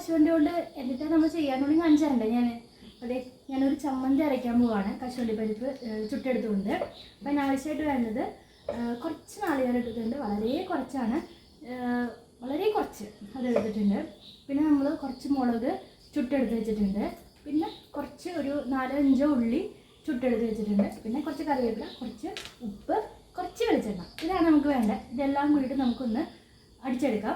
കശുവണ്ടി കൊണ്ട് എന്നിട്ട് നമ്മൾ ചെയ്യാനുണ്ടെങ്കിൽ കാണിച്ചാറുണ്ട് ഞാൻ. അതെ, ഞാനൊരു ചമ്മന്തി അരയ്ക്കാൻ പോവാണ് കശുവണ്ടി പരിപ്പ് ചുട്ടെടുത്തുകൊണ്ട്. അപ്പം അതിനാവശ്യമായിട്ട് വേണ്ടത് കുറച്ച് നാളികേരം എടുത്തിട്ടുണ്ട്, വളരെ കുറച്ചാണ്, വളരെ കുറച്ച് അതെടുത്തിട്ടുണ്ട്. പിന്നെ നമ്മൾ കുറച്ച് മുളക് ചുട്ടെടുത്ത് വെച്ചിട്ടുണ്ട്. പിന്നെ കുറച്ച് ഒരു 4-5 ഉള്ളി ചുട്ടെടുത്ത് വെച്ചിട്ടുണ്ട്. പിന്നെ കുറച്ച് കറിവേപ്പില, കുറച്ച് ഉപ്പ്, കുറച്ച് വെളിച്ചെണ്ണ. ഇതാണ് നമുക്ക് വേണ്ടത്. ഇതെല്ലാം കൂടിയിട്ട് നമുക്കൊന്ന് അടിച്ചെടുക്കാം.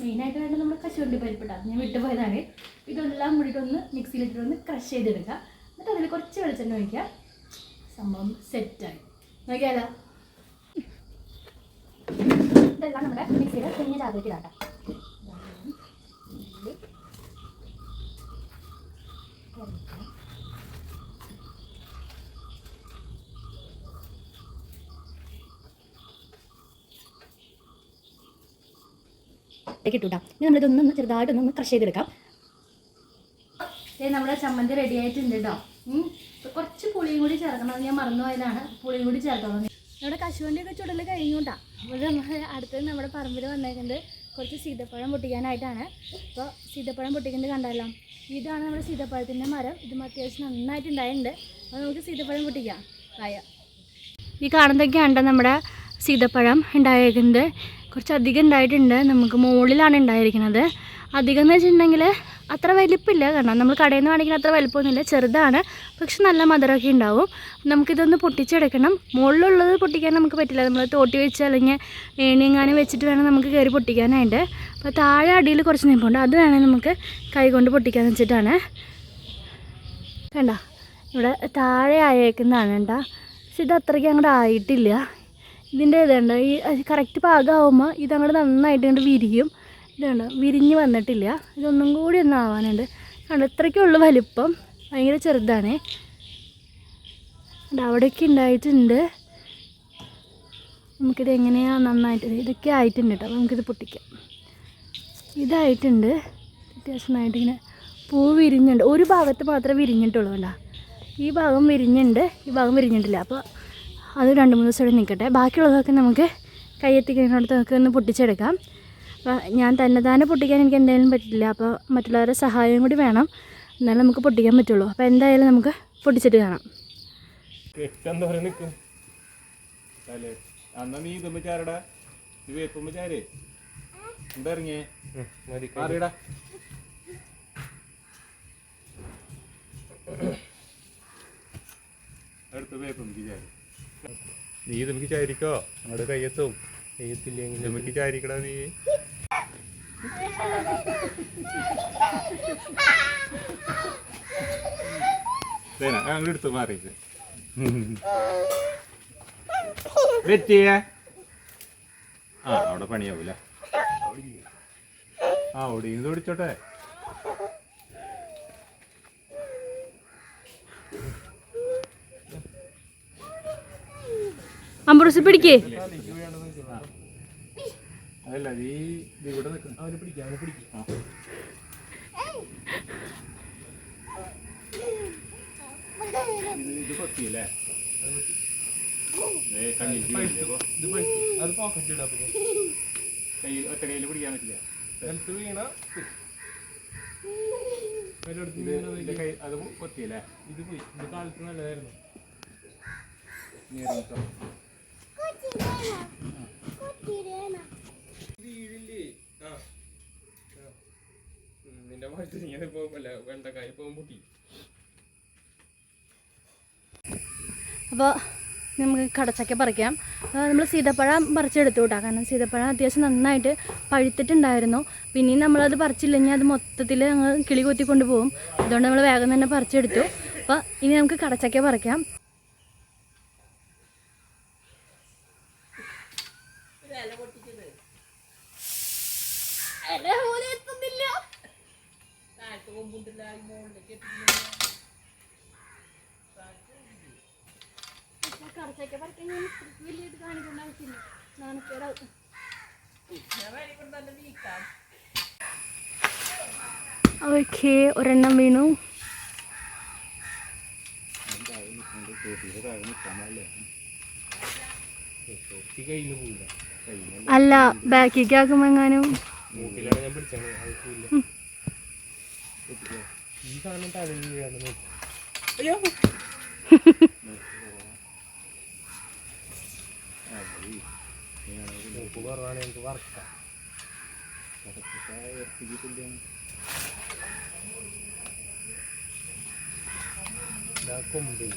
മെയിനായിട്ട് വേണ്ടത് നമ്മൾ കശുവണ്ടി പരിപ്പിട്ടാണ്, ഞാൻ വിട്ടുപോയതാണ്. ഇതെല്ലാം കൂടിയിട്ടൊന്ന് മിക്സിയിലിട്ടൊന്ന് ക്രഷ് ചെയ്തെടുക്കുക. എന്നിട്ട് അതിൽ കുറച്ച് വെളിച്ചെണ്ണ ഒഴിക്കുക. സംഭവം സെറ്റായി. നോക്കിയാലോ. ഇതെല്ലാം നമ്മുടെ മിക്സിയിൽ കുഞ്ഞ ചാകലേക്ക് ഇടാം. ഇട്ടുകൂട്ടാ. ഇനി നമ്മളിതൊന്ന് ചെറുതായിട്ടൊന്ന് ക്രഷ് ചെയ്തെടുക്കാം. നമ്മുടെ ചമ്മന്തി റെഡി ആയിട്ടുണ്ട് കേട്ടോ. കുറച്ച് പുളിയും കൂടി ചേർക്കണം, അത് ഞാൻ മറന്നുപോയതാണ്. പുളിയും കൂടി ചേർത്തോളാം. നമ്മുടെ കശുവണ്ടിയൊക്കെ ചുടൽ കഴിഞ്ഞു കേട്ടോ. അപ്പോൾ അടുത്തത് നമ്മുടെ പറമ്പിൽ വന്നേക്കുന്നത് കുറച്ച് സീതപ്പഴം പൊട്ടിക്കാനായിട്ടാണ്. അപ്പോൾ സീതപ്പഴം പൊട്ടിക്കുന്നത് കണ്ടല്ലോ. ഇതാണ് നമ്മുടെ സീതപ്പഴത്തിൻ്റെ മരം. ഇതും അത്യാവശ്യം നന്നായിട്ടുണ്ടായിട്ടുണ്ട്. അപ്പോൾ നമുക്ക് സീതപ്പഴം പൊട്ടിക്കാം. ഈ കാണുന്നതൊക്കെയാണ് നമ്മുടെ സീതപ്പഴം ഉണ്ടായിരിക്കുന്നത്. കുറച്ചധികം ഉണ്ടായിട്ടുണ്ട്. നമുക്ക് മുകളിലാണ് ഉണ്ടായിരിക്കുന്നത്. അധികം എന്ന് വെച്ചിട്ടുണ്ടെങ്കിൽ അത്ര വലിപ്പമില്ല, കാരണം നമ്മൾ കടയിൽ നിന്ന് വാങ്ങിക്കുന്ന അത്ര വലിപ്പമൊന്നുമില്ല, ചെറുതാണ്. പക്ഷെ നല്ല മധുരമൊക്കെ ഉണ്ടാവും. നമുക്കിതൊന്ന് പൊട്ടിച്ചെടുക്കണം. മുകളിലുള്ളത് പൊട്ടിക്കാൻ നമുക്ക് പറ്റില്ല, നമ്മൾ തോട്ടി വെച്ച് അല്ലെങ്കിൽ ഏണിയെങ്ങാനും വെച്ചിട്ട് വേണം നമുക്ക് കയറി പൊട്ടിക്കാനായിട്ട്. അപ്പോൾ താഴെ അടിയിൽ കുറച്ച് നിൽപ്പുണ്ട്, അത് വേണം നമുക്ക് കൈ കൊണ്ട് പൊട്ടിക്കാന്ന് വെച്ചിട്ടാണ്. വേണ്ട, ഇവിടെ താഴെ ആയേക്കുന്നതാണ് കേട്ടോ. പക്ഷെ ഇത് അത്രയ്ക്ക് അങ്ങോട്ട് ആയിട്ടില്ല. ഇതിൻ്റെ ഇതുണ്ട്, ഈ കറക്റ്റ് പാകമാകുമ്പോൾ ഇതങ്ങോട്ട് നന്നായിട്ട് കണ്ട് വിരിയും. ഇതുണ്ട്, വിരിഞ്ഞ് വന്നിട്ടില്ല. ഇതൊന്നും കൂടി ഒന്ന് ആവാനുണ്ട്. കണ്ടോ, ഇത്രയ്ക്കുള്ള വലിപ്പം, ഭയങ്കര ചെറുതാണ്. അവിടെയൊക്കെ ഉണ്ടായിട്ടുണ്ട്. നമുക്കിത് എങ്ങനെയാണ് നന്നായിട്ട് ഇതൊക്കെ ആയിട്ടുണ്ട് കേട്ടോ. നമുക്കിത് പൊട്ടിക്കാം. ഇതായിട്ടുണ്ട് അത്യാവശ്യം നന്നായിട്ട്. ഇങ്ങനെ പൂ വിരിഞ്ഞുണ്ട്. ഒരു ഭാഗത്ത് മാത്രമേ വിരിഞ്ഞിട്ടുള്ളൂ കേട്ടോ. ഈ ഭാഗം വിരിഞ്ഞുണ്ട്, ഈ ഭാഗം വിരിഞ്ഞിട്ടില്ല. അപ്പോൾ അത് 2-3 ദിവസം നിൽക്കട്ടെ. ബാക്കിയുള്ളതൊക്കെ നമുക്ക് കൈയെത്തിക്കുന്നതിനടുത്ത് നമുക്ക് ഒന്ന് പൊട്ടിച്ചെടുക്കാം. അപ്പോൾ ഞാൻ തന്നെ പൊട്ടിക്കാൻ എനിക്ക് എന്തായാലും പറ്റില്ല. അപ്പോൾ മറ്റുള്ളവരുടെ സഹായം കൂടി വേണം, എന്നാലും നമുക്ക് പൊട്ടിക്കാൻ പറ്റുള്ളൂ. അപ്പോൾ എന്തായാലും നമുക്ക് പൊട്ടിച്ചിട്ട് കാണാം. നീ നമുക്ക് ചാരിക്കോ, അങ്ങോട്ട് കയ്യെത്തും. കയ്യത്തില്ലെങ്കിൽ നമുക്ക് ചാരിക്കടാ. നീ അങ്ങോട്ട് എടുത്തു മാറിയിട്ട് വെറ്റിയ. അവിടെ പണിയാവൂല. ഓടിയത് ഓടിച്ചോട്ടെ. അമ്പൂസ് പിടിക്കേ. അതല്ല, നീ ഇവിടെ നിൽക്കണം. അവന് പിടിക്കാം, അവന് പിടിക്കാം. ഇത് കൊത്തിയല്ലേ? അത് പോക്കറ്റ് ഇടാം. ഒറ്റ കയ്യിൽ പിടിക്കാൻ പറ്റില്ല. വീണ അത് കൊത്തിയല്ലേ? ഇത് പോയി. ഇത് കാലത്ത് നല്ലതായിരുന്നു. നിന്റെ മാറ്റി പോകുമ്പല്ല വെണ്ടക്കായ പോകും പൊട്ടി. അപ്പോൾ നമുക്ക് കടച്ചക്ക പറിക്കാം. നമ്മൾ സീതപ്പഴം പറിച്ചെടുത്തു കേട്ടോ. കാരണം സീതപ്പഴം അത്യാവശ്യം നന്നായിട്ട് പഴുത്തിട്ടുണ്ടായിരുന്നു. പിന്നെയും നമ്മളത് പറിച്ചില്ലെങ്കിൽ അത് മൊത്തത്തിൽ ഞങ്ങൾ കിളി കൊത്തിക്കൊണ്ട് പോകും. അതുകൊണ്ട് നമ്മൾ വേഗം തന്നെ പറിച്ചെടുത്തു. അപ്പോൾ ഇനി നമുക്ക് കടച്ചക്ക പറിക്കാം. കടച്ചക്ക പറിക്കാൻ ഞാൻ വലിയത് കാണിക്കേണ്ട ആവശ്യമില്ല, നാണക്കേടാവും. ഓക്കെ, ഒരെണ്ണം വീണു. അല്ല, ബാക്കിലേക്ക് ആക്കുമ്പോൾ എങ്ങാനും മൂക്കിലാണ് ഞാൻ പിടിച്ചാണ് അതില്ല. ഈ സാധനം തലയിൽ വീഴാണ്. അയ്യോ മൂക്ക് കുറവാണ് എനിക്ക് വറക്കാം. കൊമ്പ്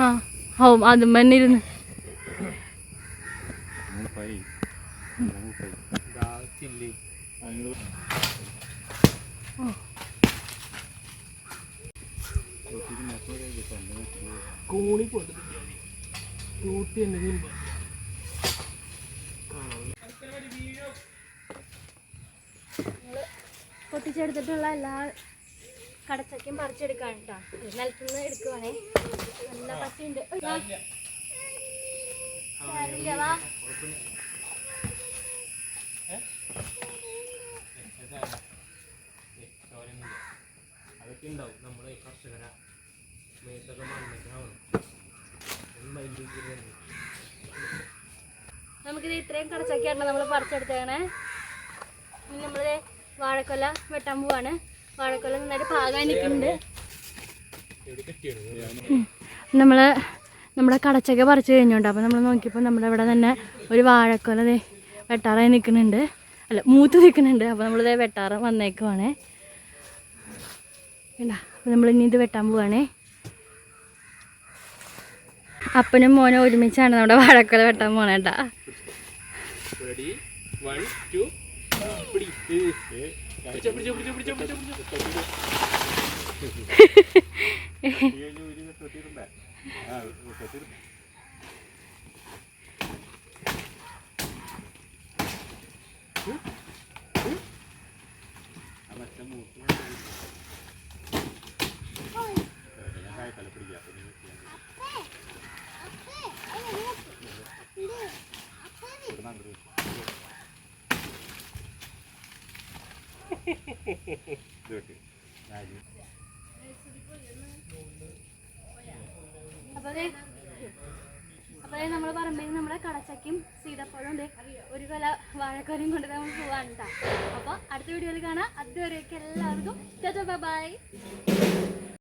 ആ ഓ അതും തന്നെ ഇരുന്ന് ചില്ലി കോണി പോട്ട് കൂട്ടി തന്നെ പൊട്ടിച്ചെടുത്തിട്ടുള്ള എല്ലാ കടച്ചക്കയും പറിച്ചെടുക്കാൻ കേട്ടോ. നിലത്തുനിന്ന് എടുക്കുവാണേ. നല്ല പശയുണ്ട്. അതൊക്കെ ഉണ്ടാവും. നമ്മളെ കർഷകര മേത്തൊക്കെ മണ്ണിട്ടാവണം. നമുക്കിത് ഇത്രയും കടച്ചക്കയാണ് നമ്മൾ പറിച്ചെടുത്തേക്കണേ. ഇനി നമ്മൾ വാഴക്കൊല വെട്ടാൻ പോവാണ്. വാഴക്കൊല നന്നായിട്ട് പാകാൻ നിൽക്കുന്നുണ്ട്. നമ്മുടെ കടച്ചക്ക പറിച്ച് കഴിഞ്ഞോണ്ട്. അപ്പോൾ നമ്മൾ നോക്കിയപ്പോൾ നമ്മുടെ ഇവിടെ തന്നെ ഒരു വാഴക്കൊല വെട്ടാറായി നിൽക്കുന്നുണ്ട്. അല്ല മൂത്ത് നിൽക്കുന്നുണ്ട്. അപ്പോൾ നമ്മളിത് വെട്ടാറ് വന്നേക്കുവാണേ. വേണ്ട അപ്പോൾ നമ്മളിനി ഇത് വെട്ടാൻ പോവാണേ. അപ്പനും മോനും ഒരുമിച്ചാണ് നമ്മുടെ വാഴക്കൊല വെട്ടാൻ പോണേട്ടാ. അപ്പോൾ നമ്മൾ പറമ്പിൽ നമ്മുടെ കടച്ചക്കയും സീതപ്പഴം ഉണ്ട്. ഒരു കൊല വാഴക്കൊലയും കൊണ്ട് നമ്മൾ പോവാണ് കേട്ടോ. അപ്പോൾ അടുത്ത വീഡിയോയിൽ കാണാം. അതുവരെയൊക്കെ എല്ലാവർക്കും ബൈ.